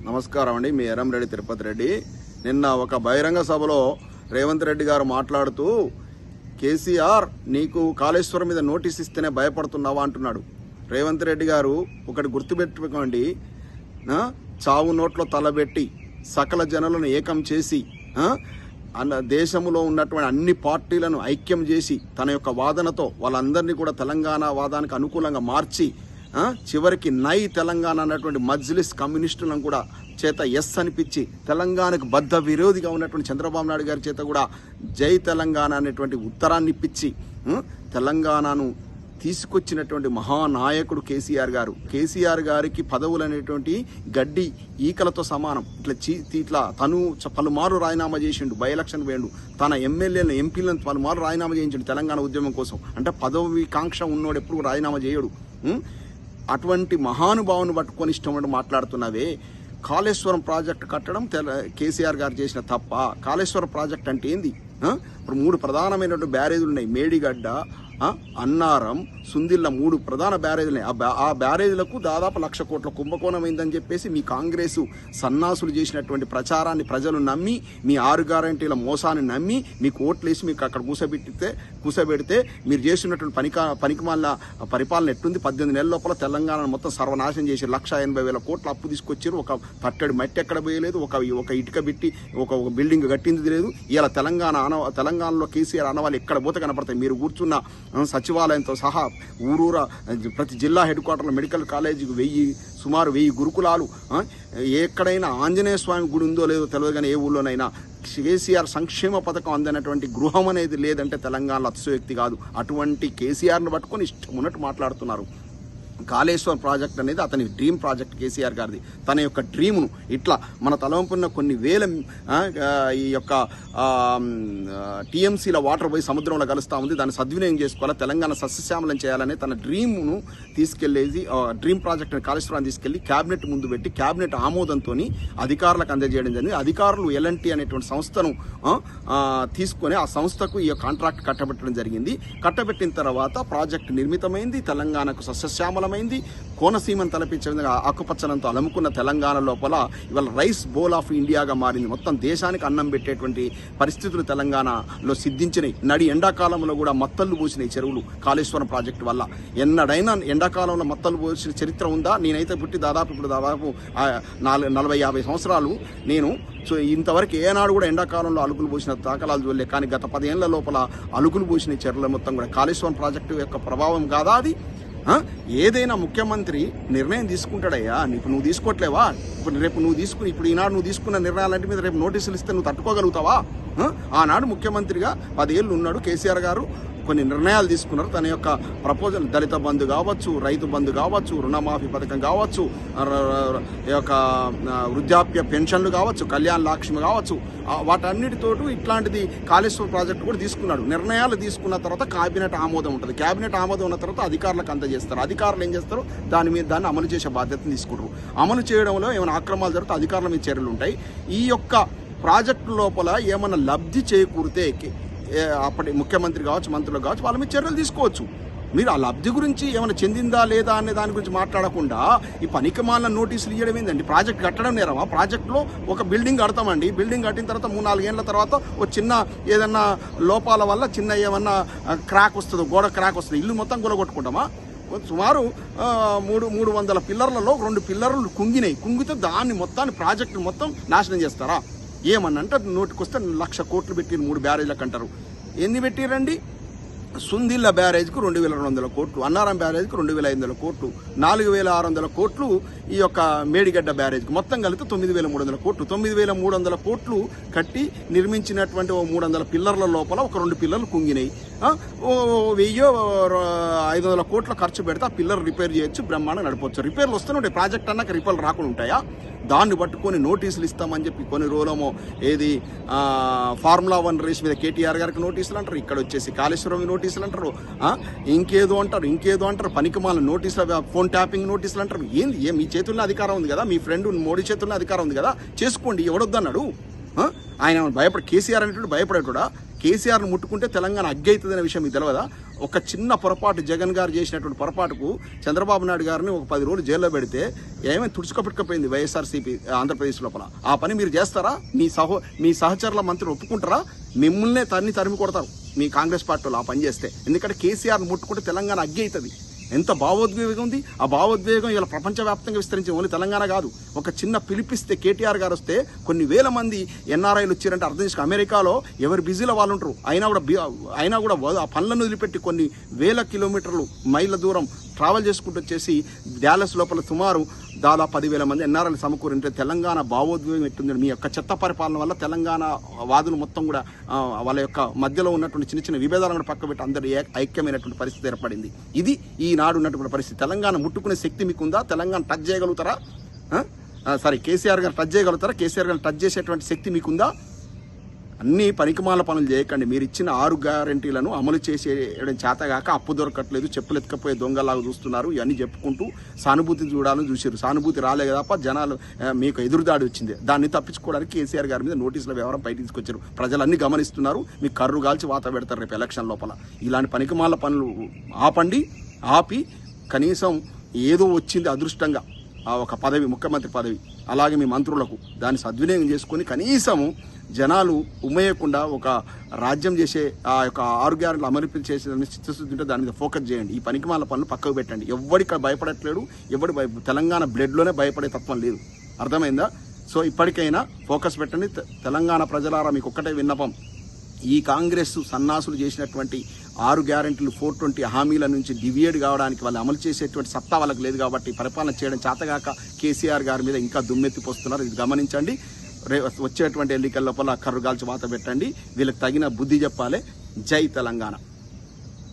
నమస్కారం అండి. మీ ఎర్రంరెడ్డి తిరుపతి రెడ్డి. నిన్న ఒక బహిరంగ సభలో రేవంత్ రెడ్డి గారు మాట్లాడుతూ కేసీఆర్ నీకు కాళేశ్వరం మీద నోటీస్ ఇస్తేనే భయపడుతున్నావా అంటున్నాడు. రేవంత్ రెడ్డి గారు ఒకటి గుర్తుపెట్టుకోండి, చావు నోట్లో తలబెట్టి సకల జనులను ఏకం చేసి దేశంలో ఉన్నటువంటి అన్ని పార్టీలను ఐక్యం చేసి తన యొక్క వాదనతో వాళ్ళందరినీ కూడా తెలంగాణ వాదానికి అనుకూలంగా మార్చి చివరికి నై తెలంగాణ అన్నటువంటి మజ్లిస్ కమ్యూనిస్టులను కూడా చేత ఎస్ అనిపించి తెలంగాణకు బద్ధ విరోధిగా ఉన్నటువంటి చంద్రబాబు నాయుడు గారి చేత కూడా జై తెలంగాణ అనేటువంటి ఉత్తరాన్ని ఇప్పించి తెలంగాణను తీసుకొచ్చినటువంటి మహానాయకుడు కేసీఆర్ గారు. కేసీఆర్ గారికి పదవులు అనేటువంటి గడ్డి ఈకలతో సమానం. ఇట్లా తను పలుమారు రాజీనామా చేసిండు, బై ఎలక్షన్ వేయండు, తన ఎమ్మెల్యేలను ఎంపీలను పలుమారు రాజీనామా చేయించండు తెలంగాణ ఉద్యమం కోసం. అంటే పదవి కాంక్ష ఉన్నోడు ఎప్పుడు రాజీనామా చేయడు. అటువంటి మహానుభావుని పట్టుకొని ఇష్టం మాట్లాడుతున్నావే. కాళేశ్వరం ప్రాజెక్టు కట్టడం కేసీఆర్ గారు చేసిన తప్ప. కాళేశ్వరం ప్రాజెక్ట్ అంటే ఏంది? ఇప్పుడు 3 ప్రధానమైనటువంటి బ్యారేజీలు ఉన్నాయి. మేడిగడ్డ, అన్నారం, సుందిల్ల 3 ప్రధాన బ్యారేజీలు ఉన్నాయి. ఆ బ్యారేజీలకు దాదాపు 1,00,000 కోట్ల కుంభకోణం అయిందని చెప్పేసి మీ కాంగ్రెస్ సన్నాసులు చేసినటువంటి ప్రచారాన్ని ప్రజలు నమ్మి, మీ 6 గ్యారంటీల మోసాన్ని నమ్మి మీకు ఓట్లేసి మీకు అక్కడ కూసబెడితే మీరు చేసినటువంటి పనికిమాల పరిపాలన ఎట్టుంది? 18 నెలల లోపల తెలంగాణ మొత్తం సర్వనాశనం చేసి 1,80,000 కోట్ల అప్పు తీసుకొచ్చారు. ఒక తట్టడి మట్టి ఎక్కడ పోయలేదు, ఒక ఇటుక పెట్టి ఒక బిల్డింగ్ కట్టింది లేదు. ఇలా తెలంగాణలో కేసీఆర్ అనవాళ్ళు ఎక్కడ పోతే కనపడతాయి. మీరు కూర్చున్న సచివాలయంతో సహా ఊరూర ప్రతి జిల్లా హెడ్ క్వార్టర్లో మెడికల్ కాలేజీకి సుమారు 1000 గురుకులాలు. ఎక్కడైనా ఆంజనేయ స్వామి గుడి ఉందో లేదో తెలియదు, కానీ ఏ ఊళ్ళోనైనా కేసీఆర్ సంక్షేమ పథకం అందనటువంటి గృహం అనేది లేదంటే తెలంగాణలో అతిశయోక్తి కాదు. అటువంటి కేసీఆర్ను పట్టుకొని ఇష్టం ఉన్నట్టు మాట్లాడుతున్నారు. కాళేశ్వరం ప్రాజెక్ట్ అనేది అతని డ్రీమ్ ప్రాజెక్ట్ కేసీఆర్ గారిది. తన యొక్క డ్రీమును ఇట్లా మన తలవంపున్న కొన్ని వేల ఈ యొక్క టీఎంసీల వాటర్ పోయి సముద్రంలో కలుస్తూ ఉంది. దాన్ని సద్వినియోగం చేసుకోవాలి, తెలంగాణ సస్యశ్యామలం చేయాలని తన డ్రీమును తీసుకెళ్లేది, డ్రీమ్ ప్రాజెక్ట్ కాళేశ్వరాన్ని తీసుకెళ్లి క్యాబినెట్ ముందు పెట్టి క్యాబినెట్ ఆమోదంతో అధికారులకు అందజేయడం జరిగింది. అధికారులు ఎల్ఎన్టీ అనేటువంటి సంస్థను తీసుకొని ఆ సంస్థకు ఈ కాంట్రాక్ట్ కట్టబెట్టడం జరిగింది. కట్టబెట్టిన తర్వాత ప్రాజెక్ట్ నిర్మితమైంది, తెలంగాణకు సస్యశ్యామలం మైంది. కోనసీమను తలపించే విధంగా ఆకుపచ్చనంతో అలముకున్న తెలంగాణ లోపల ఇవాళ రైస్ బౌల్ ఆఫ్ ఇండియాగా మారింది. మొత్తం దేశానికి అన్నం పెట్టేటువంటి పరిస్థితులు తెలంగాణలో సిద్ధించినాయి. నడి ఎండాకాలంలో కూడా మత్తళ్ళు పోసినాయి చెరువులు కాళేశ్వరం ప్రాజెక్టు వల్ల. ఎన్నడైనా ఎండాకాలంలో మత్తళ్ళు పోసిన చరిత్ర ఉందా? నేనైతే పుట్టి దాదాపు 40-50 సంవత్సరాలు నేను. సో ఇంతవరకు ఏనాడు కూడా ఎండాకాలంలో అలుగులు పోసిన దాఖలాలు చూడలే. కానీ గత 10 ఏళ్ల లోపల అలుగులు పోసిన చెరువుల మొత్తం కూడా కాళేశ్వరం ప్రాజెక్టు యొక్క ప్రభావం కాదా అది? ఏదైనా ముఖ్యమంత్రి నిర్ణయం తీసుకుంటాడయ్యా. ఇప్పుడు నువ్వు తీసుకోవట్లేవా? ఇప్పుడు ఈనాడు నువ్వు తీసుకున్న నిర్ణయాలంటే మీద రేపు నోటీసులు ఇస్తే నువ్వు తట్టుకోగలుగుతావా? ఆనాడు ముఖ్యమంత్రిగా 10 ఏళ్ళు ఉన్నాడు కేసీఆర్ గారు. కొన్ని నిర్ణయాలు తీసుకున్నారు. తన యొక్క ప్రపోజల్ దళిత బంధు కావచ్చు, రైతు బంధు కావచ్చు, రుణమాఫీ పథకం కావచ్చు, యొక్క వృద్ధాప్య పెన్షన్లు కావచ్చు, కళ్యాణ లక్ష్మి కావచ్చు, వాటన్నిటితోటి ఇట్లాంటిది కాళేశ్వరం ప్రాజెక్టు కూడా తీసుకున్నాడు. నిర్ణయాలు తీసుకున్న తర్వాత క్యాబినెట్ ఆమోదం ఉంటుంది. క్యాబినెట్ ఆమోదం ఉన్న తర్వాత అధికారులకు అందజేస్తారు. అధికారులు ఏం చేస్తారు? దాన్ని అమలు చేసే బాధ్యతను తీసుకుంటారు. అమలు చేయడంలో ఏమైనా అక్రమాలు జరిగితే అధికారుల మీద చర్యలు ఉంటాయి. ఈ యొక్క ప్రాజెక్టు లోపల ఏమైనా లబ్ధి చేకూరితే అప్పటి ముఖ్యమంత్రి కావచ్చు, మంత్రులు కావచ్చు, వాళ్ళ మీద చర్యలు తీసుకోవచ్చు. మీరు ఆ లబ్ధి గురించి ఏమైనా చెందిందా లేదా అనే దాని గురించి మాట్లాడకుండా ఈ పనికిమాలిన నోటీసులు ఇవ్వడం ఏంటండి? ప్రాజెక్ట్ కట్టడం నేరమా? ప్రాజెక్టులో ఒక బిల్డింగ్ కడతామండి. బిల్డింగ్ కట్టిన తర్వాత 3-4 ఏళ్ల తర్వాత ఒక చిన్న ఏదన్నా లోపాల వల్ల చిన్న ఏమన్నా క్రాక్ వస్తుందో, గోడ క్రాక్ వస్తుంది, ఇల్లు మొత్తం కూలగొట్టుకుంటామా? సుమారు 300 పిల్లర్లలో 2 పిల్లర్లు కుంగితే దాన్ని మొత్తాన్ని ప్రాజెక్టు మొత్తం నాశనం చేస్తారా? ఏమన్నంటే నోటికొస్తే 1,00,000 కోట్లు పెట్టిరు 3 బ్యారేజ్లకు అంటారు. ఎన్ని పెట్టిరండి? సుందిల్ల బ్యారేజ్కు 2,200 కోట్లు, అన్నారం బ్యారేజ్కు 2,500 కోట్లు, 4,600 కోట్లు ఈ యొక్క మేడిగడ్డ బ్యారేజ్కి, మొత్తం కలిపి 9,300 కోట్లు. 9,300 కోట్లు కట్టి నిర్మించినటువంటి 300 పిల్లర్ల లోపల ఒక 2 పిల్లర్లు కుంగినాయి. 1,500 కోట్ల ఖర్చు పెడితే ఆ పిల్లర్ రిపేర్ చేయొచ్చు, బ్రహ్మాండంగా నడపవచ్చు. రిపేర్లు వస్తూనే ప్రాజెక్ట్ అన్నాక రిపేర్లు రాకుండా ఉంటాయా? దాన్ని పట్టుకొని నోటీసులు ఇస్తామని చెప్పి కొన్ని రోజులేమో ఏది ఫార్ములా 1 రేస్ మీద కేటీఆర్ గారికి నోటీసులు అంటారు, ఇక్కడ వచ్చేసి కాళేశ్వరం నోటీసులు అంటారు, ఇంకేదో అంటారు, పనికిమాల నోటీసులు, ఫోన్ ట్యాపింగ్ నోటీసులు అంటారు. ఏంది? మీ చేతుల్లో అధికారం ఉంది కదా, మీ ఫ్రెండ్ మోడీ చేతుల్లో అధికారం ఉంది కదా, చేసుకోండి. ఎవడొద్దన్నాడు? ఆయన కేసీఆర్ అనేటువంటి భయపడేటోడా? కేసీఆర్ను ముట్టుకుంటే తెలంగాణ అగ్గైతుంది అనే విషయం మీకు తెలియదా? ఒక చిన్న పొరపాటు జగన్ గారు చేసినటువంటి పొరపాటుకు చంద్రబాబు నాయుడు గారిని ఒక 10 రోజులు జైల్లో పెడితే ఏమైనా తుడుచుకోపెట్టుకపోయింది వైఎస్ఆర్సీపీ ఆంధ్రప్రదేశ్ లోపల. ఆ పని మీరు చేస్తారా? మీ సహచరుల మంత్రులు ఒప్పుకుంటారా? మిమ్మల్నే తరిమి కొడతారు మీ కాంగ్రెస్ పార్టీలో ఆ పని చేస్తే. ఎందుకంటే కేసీఆర్ను ముట్టుకుంటే తెలంగాణ అగ్గి అవుతుంది. ఎంత భావోద్వేగం ఉంది. ఆ భావోద్వేగం ఇలా ప్రపంచవ్యాప్తంగా విస్తరించింది. ఓన్లీ తెలంగాణ కాదు. ఒక చిన్న పిలిపిస్తే కేటీఆర్ గారు వస్తే కొన్ని వేల మంది ఎన్ఆర్ఐలు వచ్చారంటే అర్థం చేసుకుని అమెరికాలో ఎవరు బిజీలో వాళ్ళు ఉంటారు. అయినా కూడా ఆ పనులను వదిలిపెట్టి కొన్ని వేల కిలోమీటర్లు మైళ్ళ దూరం ట్రావెల్ చేసుకుంటూ వచ్చేసి డాలస్ లోపల సుమారు దాదాపు 10,000 మంది ఎన్ఆర్ఐలు సమకూరింటే తెలంగాణ భావోద్వేగం ఎట్టుంది. మీ యొక్క చెత్త పరిపాలన వల్ల తెలంగాణ వాదులు మొత్తం కూడా వాళ్ళ యొక్క మధ్యలో ఉన్నటువంటి చిన్న చిన్న విభేదాలను కూడా పక్కబెట్టి అందరూ ఐక్యమైనటువంటి పరిస్థితి ఏర్పడింది. ఇది ఈనాడు ఉన్నటువంటి పరిస్థితి. తెలంగాణ ముట్టుకునే శక్తి మీకుందా? తెలంగాణ టచ్ చేయగలుగుతారా? కేసీఆర్ గారు టచ్ చేయగలుగుతారా? కేసీఆర్ గారు టచ్ చేసేటువంటి శక్తి మీకుందా? అన్ని పనికిమాల పనులు చేయకండి. మీరు ఇచ్చిన 6 గ్యారంటీలను అమలు చేసేయడం చేతగాక అప్పు దొరకట్లేదు, చెప్పులు ఎత్తుకపోయే దొంగలాగా చూస్తున్నారు. ఇవన్నీ చెప్పుకుంటూ సానుభూతి చూడాలని చూసారు. సానుభూతి రాలే తప్ప జనాలు మీకు ఎదురుదాడి వచ్చింది. దాన్ని తప్పించుకోవడానికి కేసీఆర్ గారి మీద నోటీసుల వ్యవహారం బయట తీసుకొచ్చారు. ప్రజలన్నీ గమనిస్తున్నారు. మీకు కర్రు గాల్చి వాత పెడతారు రేపు ఎలక్షన్ లోపల. ఇలాంటి పనికిమాల పనులు ఆపి కనీసం ఏదో వచ్చింది అదృష్టంగా ఒక పదవి, ముఖ్యమంత్రి పదవి, అలాగే మీ మంత్రులకు దాన్ని సద్వినియోగం చేసుకొని కనీసము జనాలు ఉమ్మేయకుండా ఒక రాజ్యం చేసే ఆ యొక్క 6 గ్యారెంటీలు అమలు చేసే చిత్తశుద్ధి ఉంటే దాని మీద ఫోకస్ చేయండి. ఈ పనికిమాల పనులు పక్కకు పెట్టండి. ఎవరికి భయపడట్లేడు. తెలంగాణ బ్లడ్లోనే భయపడే తత్వం లేదు. అర్థమైందా? సో ఇప్పటికైనా ఫోకస్ పెట్టండి. తెలంగాణ ప్రజలారా మీకు ఒక్కటే విన్నపం. ఈ కాంగ్రెస్ సన్నాసులు చేసినటువంటి 6 గ్యారెంటీలు 420 హామీల నుంచి డివియేట్ కావడానికి వాళ్ళు అమలు చేసేటువంటి సత్తా వాళ్ళకి లేదు. కాబట్టి పరిపాలన చేయడం చేతగాక కేసీఆర్ గారి మీద ఇంకా దుమ్మెత్తిపోస్తున్నారు. ఇది గమనించండి. వచ్చేటువంటి ఎన్నికల లోపల కర్రుగాల్చి వాత పెట్టండి. వీళ్ళకి తగిన బుద్ధి చెప్పాలి. జై తెలంగాణ.